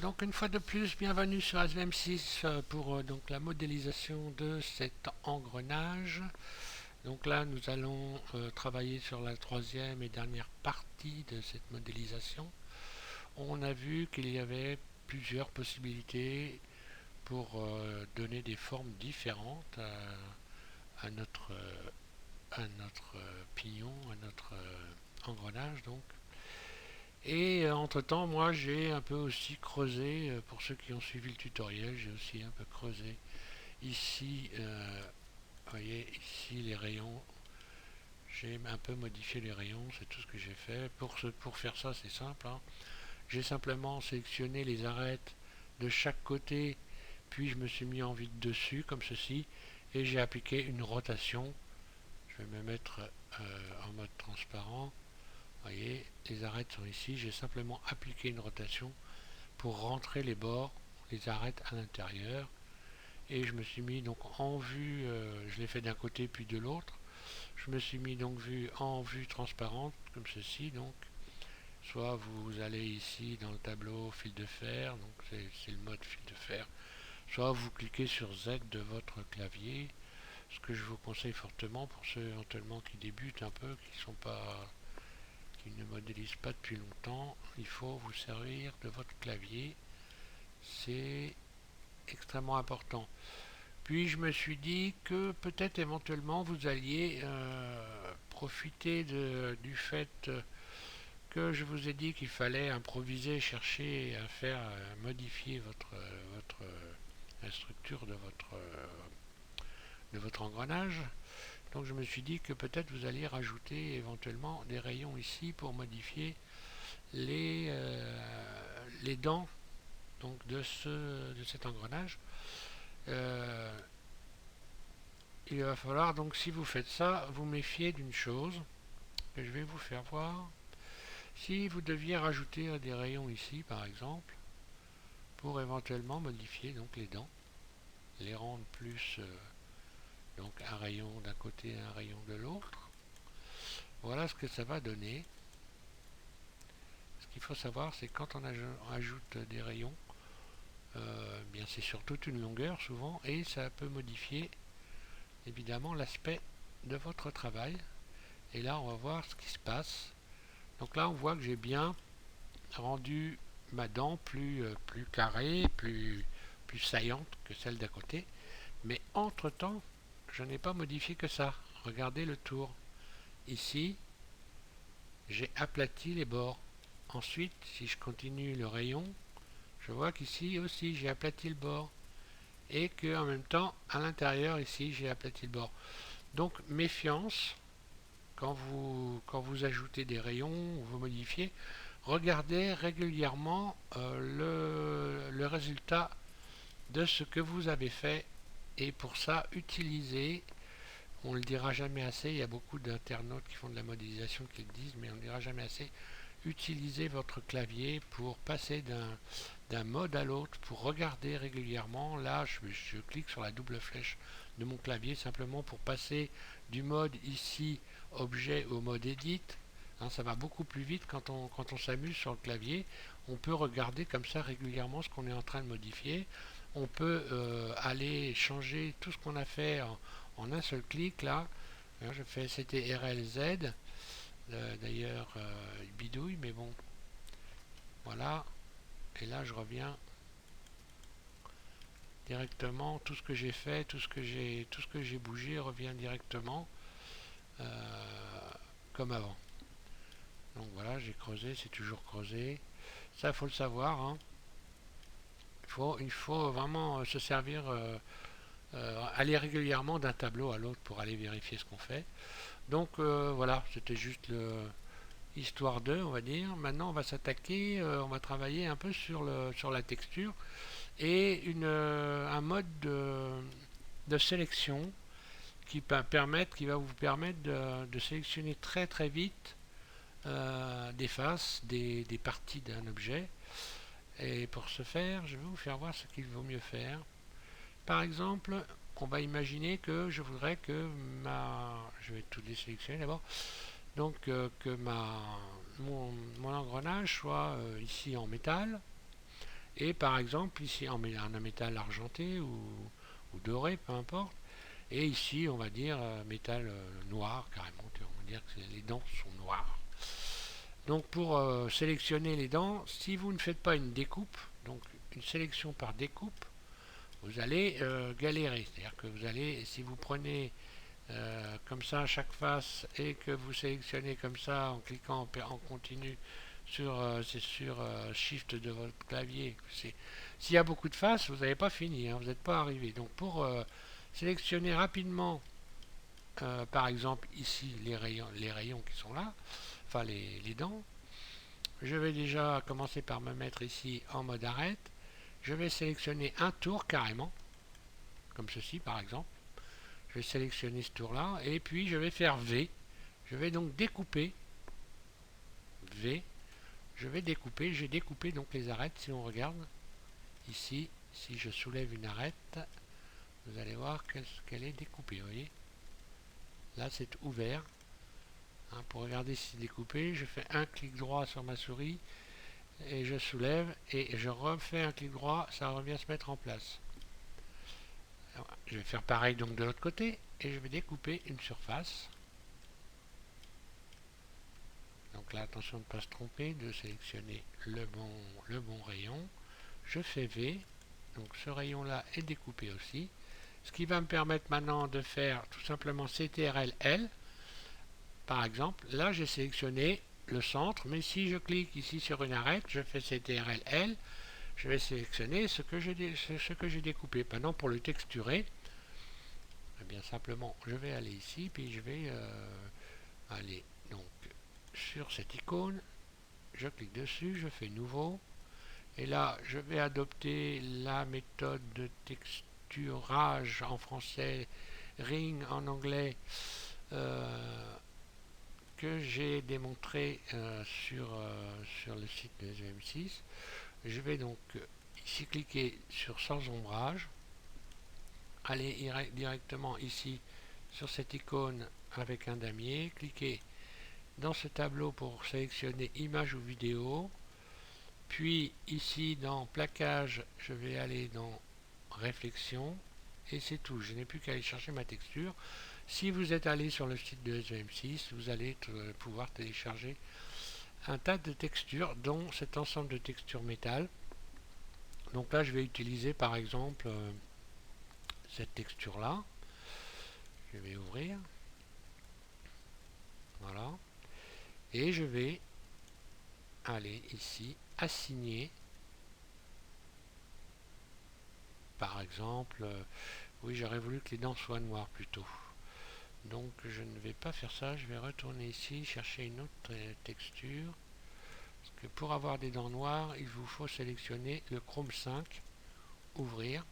Donc une fois de plus, bienvenue sur SVM6 pour donc la modélisation de cet engrenage. Donc là, nous allons travailler sur la troisième et dernière partie de cette modélisation. On a vu qu'il y avait plusieurs possibilités pour donner des formes différentes à notre pignon, à notre engrenage donc. Et entre-temps, moi j'ai un peu aussi creusé, pour ceux qui ont suivi le tutoriel, j'ai aussi un peu creusé ici, vous voyez, ici les rayons, j'ai un peu modifié les rayons, c'est tout ce que j'ai fait. Pour faire ça, c'est simple, hein. J'ai simplement sélectionné les arêtes de chaque côté, puis je me suis mis en vide dessus, comme ceci, et j'ai appliqué une rotation. Je vais me mettre en mode transparent. Vous voyez, les arêtes sont ici, j'ai simplement appliqué une rotation pour rentrer les bords, les arêtes à l'intérieur. Et je me suis mis donc en vue, je l'ai fait d'un côté puis de l'autre. Je me suis mis donc en vue transparente, comme ceci. Donc, soit vous allez ici dans le tableau fil de fer, donc c'est le mode fil de fer. Soit vous cliquez sur Z de votre clavier, ce que je vous conseille fortement pour ceux éventuellement qui débutent un peu, qui ne modélisent pas depuis longtemps. Il faut vous servir de votre clavier. C'est extrêmement important. Puis je me suis dit que peut-être éventuellement vous alliez profiter du fait que je vous ai dit qu'il fallait improviser, chercher à faire modifier la structure de votre engrenage. Donc je me suis dit que peut-être vous alliez rajouter éventuellement des rayons ici pour modifier les dents donc de cet engrenage. Il va falloir donc, si vous faites ça, vous méfier d'une chose que je vais vous faire voir. Si vous deviez rajouter des rayons ici par exemple, pour éventuellement modifier donc les dents, les rendre plus donc un rayon d'un côté et un rayon de l'autre, voilà ce que ça va donner. Ce qu'il faut savoir, c'est quand on ajoute des rayons, bien c'est sur toute une longueur souvent, et ça peut modifier évidemment l'aspect de votre travail. Et là on va voir ce qui se passe. Donc là on voit que j'ai bien rendu ma dent plus carrée, plus saillante que celle d'à côté. Mais entre temps, je n'ai pas modifié que ça. Regardez le tour. Ici, j'ai aplati les bords. Ensuite, si je continue le rayon, je vois qu'ici aussi j'ai aplati le bord. Et que en même temps, à l'intérieur, ici, j'ai aplati le bord. Donc méfiance, quand vous ajoutez des rayons ou vous modifiez, regardez régulièrement le résultat de ce que vous avez fait. Et pour ça, utilisez, on ne le dira jamais assez, il y a beaucoup d'internautes qui font de la modélisation qui le disent, mais on ne le dira jamais assez, utilisez votre clavier pour passer d'un mode à l'autre, pour regarder régulièrement. Là, je clique sur la double flèche de mon clavier simplement pour passer du mode ici objet au mode edit. Hein, ça va beaucoup plus vite quand on s'amuse sur le clavier. On peut regarder comme ça régulièrement ce qu'on est en train de modifier. On peut aller changer tout ce qu'on a fait en un seul clic. Là, je fais c'était RLZ. D'ailleurs, il bidouille, mais bon, voilà. Et là, je reviens directement. Tout ce que j'ai fait, tout ce que j'ai bougé revient directement comme avant. Donc voilà, j'ai creusé, c'est toujours creusé. Ça, il faut le savoir, hein. Il faut vraiment se servir, aller régulièrement d'un tableau à l'autre pour aller vérifier ce qu'on fait. Donc voilà, c'était juste histoire d'eux, on va dire. Maintenant, on va s'attaquer, on va travailler un peu sur la texture et un mode de sélection qui va vous permettre de sélectionner très très vite des faces, des parties d'un objet. Et pour ce faire, je vais vous faire voir ce qu'il vaut mieux faire. Par exemple, on va imaginer que je voudrais que je vais tout désélectionner d'abord. Donc que mon engrenage soit ici en métal Et par exemple, ici, en un métal argenté ou doré, peu importe. Et ici, on va dire métal noir, carrément. On va dire que les dents sont noires. Donc pour sélectionner les dents, si vous ne faites pas une découpe, donc une sélection par découpe, vous allez galérer. C'est-à-dire que vous allez, si vous prenez comme ça à chaque face et que vous sélectionnez comme ça en cliquant en continu sur Shift de votre clavier, s'il y a beaucoup de faces, vous n'avez pas fini, hein, vous n'êtes pas arrivé. Donc pour sélectionner rapidement, par exemple ici les rayons qui sont là, enfin les dents, je vais déjà commencer par me mettre ici en mode arrête. Je vais sélectionner un tour carrément, comme ceci par exemple. Je vais sélectionner ce tour là et puis je vais faire V. Je vais donc découper V. Je vais découper, j'ai découpé donc les arêtes. Si on regarde ici, si je soulève une arête, vous allez voir qu'elle est découpée, vous voyez. Là c'est ouvert. Hein, pour regarder si c'est découpé, je fais un clic droit sur ma souris et je soulève et je refais un clic droit, ça revient se mettre en place. Alors, je vais faire pareil donc de l'autre côté et je vais découper une surface. Donc là, attention de ne pas se tromper, de sélectionner le bon rayon. Je fais V, donc ce rayon-là est découpé aussi. Ce qui va me permettre maintenant de faire tout simplement CTRL-L. Par exemple, là j'ai sélectionné le centre, mais si je clique ici sur une arête, je fais CTRL-L, je vais sélectionner ce que j'ai découpé. Maintenant pour le texturer, eh bien simplement je vais aller ici, puis je vais aller donc sur cette icône, je clique dessus, je fais nouveau, et là je vais adopter la méthode de texturage en français, ring en anglais, que j'ai démontré sur le site de SVM6. Je vais donc ici cliquer sur sans ombrage, aller directement ici sur cette icône avec un damier, cliquer dans ce tableau pour sélectionner image ou vidéo, puis ici dans plaquage je vais aller dans réflexion et c'est tout, je n'ai plus qu'à aller chercher ma texture. Si vous êtes allé sur le site de SVM6, vous allez pouvoir télécharger un tas de textures dont cet ensemble de textures métal. Donc là je vais utiliser par exemple cette texture là, je vais ouvrir, voilà, et je vais aller ici assigner par exemple, oui j'aurais voulu que les dents soient noires plutôt, donc je ne vais pas faire ça, je vais retourner ici chercher une autre texture, parce que pour avoir des dents noires il vous faut sélectionner le Chrome 5, ouvrir,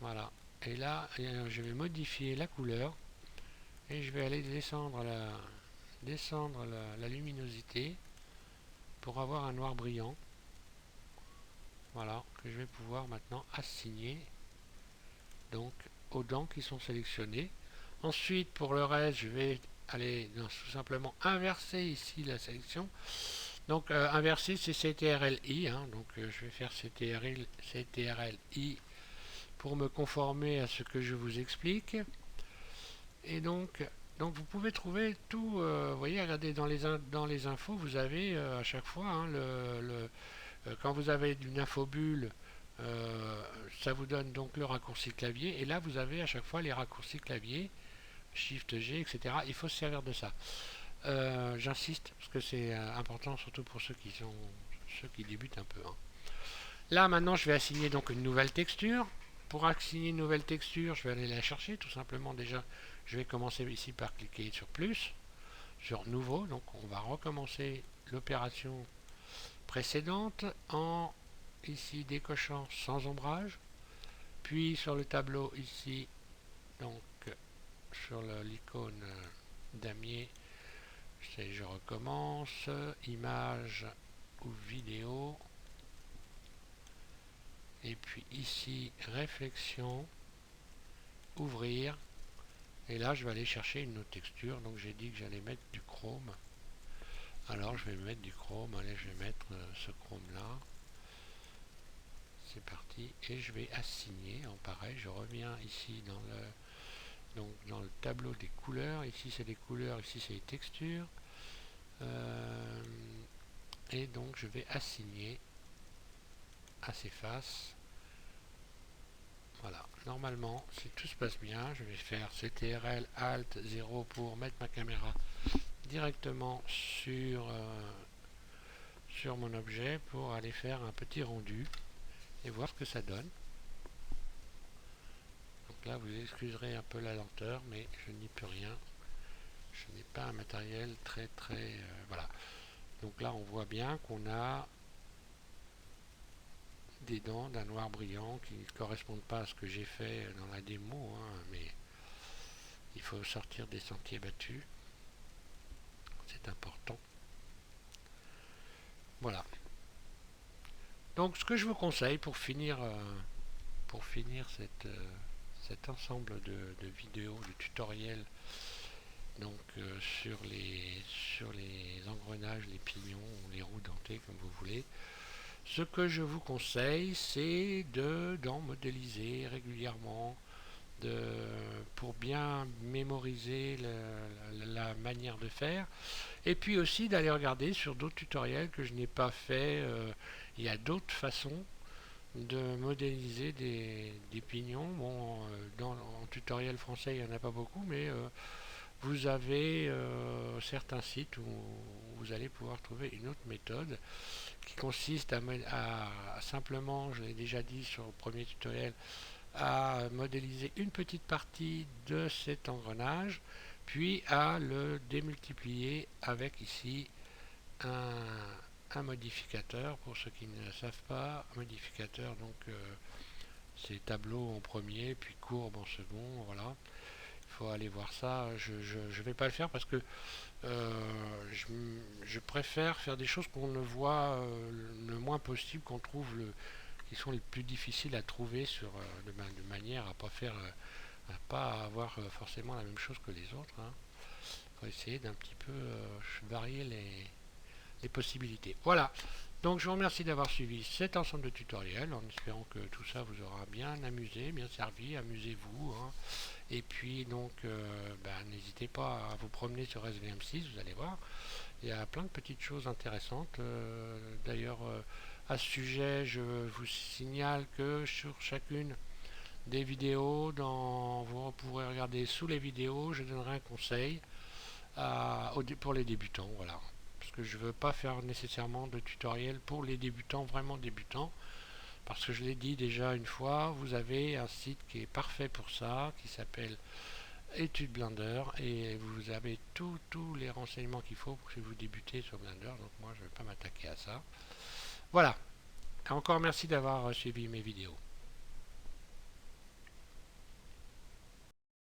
voilà, et là je vais modifier la couleur et je vais aller descendre la luminosité pour avoir un noir brillant, voilà, que je vais pouvoir maintenant assigner donc aux dents qui sont sélectionnées. Ensuite pour le reste je vais aller tout simplement inverser ici la sélection, donc inverser c'est CTRL-I, hein, donc je vais faire CTRL-I pour me conformer à ce que je vous explique. Et donc vous pouvez trouver tout, vous voyez, regardez dans les infos, vous avez à chaque fois, hein, quand vous avez une infobulle, ça vous donne donc le raccourci clavier, et là vous avez à chaque fois les raccourcis clavier, Shift G, etc. Il faut se servir de ça. J'insiste, parce que c'est important, surtout pour ceux qui débutent un peu. Hein. Là maintenant je vais assigner donc une nouvelle texture. Pour assigner une nouvelle texture, je vais aller la chercher tout simplement. Déjà je vais commencer ici par cliquer sur plus, sur nouveau, donc on va recommencer l'opération précédente en ici décochant sans ombrage, puis sur le tableau ici, donc sur l'icône damier, je recommence, image ou vidéo, et puis ici réflexion, ouvrir, et là je vais aller chercher une autre texture, donc j'ai dit que j'allais mettre du chrome, alors je vais mettre du chrome, allez je vais mettre ce chrome là, c'est parti, et je vais assigner en pareil. Je reviens ici dans le tableau des couleurs. Ici c'est les couleurs, ici c'est les textures. Et donc je vais assigner à ces faces. Voilà, normalement si tout se passe bien, je vais faire CTRL Alt 0 pour mettre ma caméra directement sur mon objet pour aller faire un petit rendu et voir ce que ça donne. Donc là vous excuserez un peu la lenteur, mais je n'y peux rien. Je n'ai pas un matériel très voilà. Donc là on voit bien qu'on a des dents d'un noir brillant qui ne correspondent pas à ce que j'ai fait dans la démo, hein, mais il faut sortir des sentiers battus, c'est important. Voilà. Donc ce que je vous conseille pour finir cet ensemble de vidéos, de tutoriels, donc sur les engrenages, les pignons, les roues dentées comme vous voulez, ce que je vous conseille, c'est d'en modéliser régulièrement, pour bien mémoriser la manière de faire, et puis aussi d'aller regarder sur d'autres tutoriels que je n'ai pas fait. Il y a d'autres façons de modéliser des pignons. Bon, en tutoriel français, il n'y en a pas beaucoup, mais vous avez certains sites où vous allez pouvoir trouver une autre méthode qui consiste à simplement, je l'ai déjà dit sur le premier tutoriel, à modéliser une petite partie de cet engrenage, puis à le démultiplier avec ici un modificateur. Pour ceux qui ne savent pas, modificateur, donc c'est tableau en premier, puis courbe en second, voilà. Il faut aller voir ça. Je vais pas le faire parce que je préfère faire des choses qu'on ne voit le moins possible, qu'on trouve qui sont les plus difficiles à trouver de manière à pas avoir forcément la même chose que les autres, hein. Faut essayer d'un petit peu varier les possibilités. Voilà. Donc je vous remercie d'avoir suivi cet ensemble de tutoriels en espérant que tout ça vous aura bien amusé, bien servi. Amusez-vous, hein. Et puis donc n'hésitez pas à vous promener sur SVM6, vous allez voir. Il y a plein de petites choses intéressantes. D'ailleurs, à ce sujet, je vous signale que sur chacune des vidéos, vous pourrez regarder sous les vidéos, je donnerai un conseil pour les débutants. Voilà. Parce que je ne veux pas faire nécessairement de tutoriel pour les débutants, vraiment débutants. Parce que je l'ai dit déjà une fois, vous avez un site qui est parfait pour ça, qui s'appelle Études Blender, et vous avez tous les renseignements qu'il faut pour que vous débutez sur Blender. Donc moi je ne vais pas m'attaquer à ça. Voilà. Encore merci d'avoir suivi mes vidéos.